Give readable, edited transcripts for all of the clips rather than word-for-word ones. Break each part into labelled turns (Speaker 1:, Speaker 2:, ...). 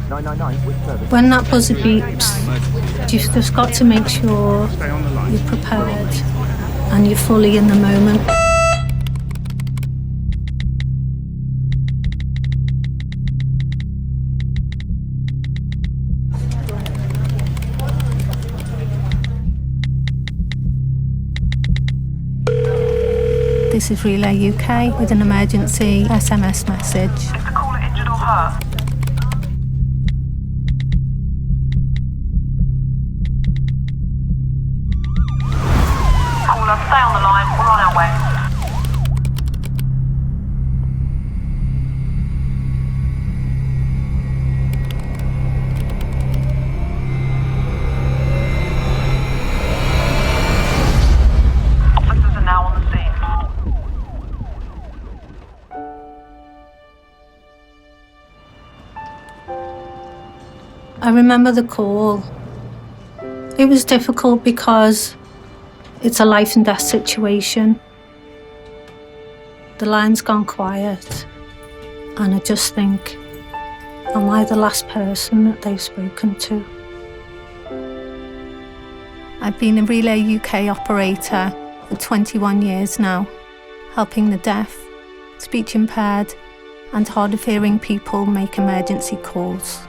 Speaker 1: When that buzzer beeps, you've just got to make sure you're prepared and you're fully in the moment. This is Relay UK with an emergency SMS message.
Speaker 2: Is the caller injured or hurt? Caller, stay on the line. We're on our way. Officers are now on the scene.
Speaker 1: I remember the call. It was difficult because it's a life and death situation. The line's gone quiet and I just think, am I the last person that they've spoken to? I've been a Relay UK operator for 21 years now, helping the deaf, speech impaired and hard of hearing people make emergency calls.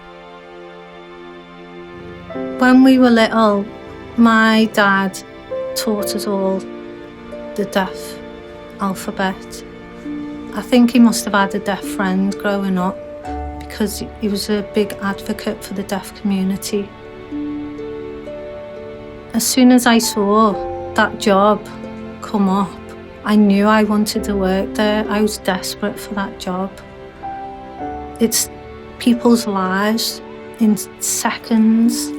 Speaker 1: When we were little, my dad taught us all the deaf alphabet. I think he must have had a deaf friend growing up because he was a big advocate for the deaf community. As soon as I saw that job come up, I knew I wanted to work there. I was desperate for that job. It's people's lives in seconds.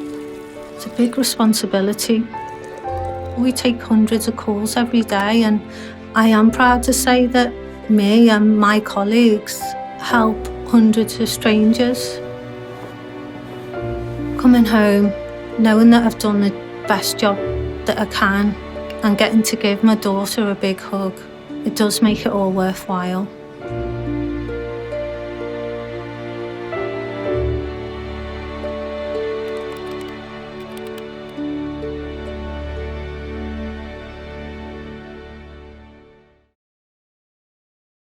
Speaker 1: It's a big responsibility. We take hundreds of calls every day, and I am proud to say that me and my colleagues help hundreds of strangers. Coming home, knowing that I've done the best job that I can and getting to give my daughter a big hug, it does make it all worthwhile.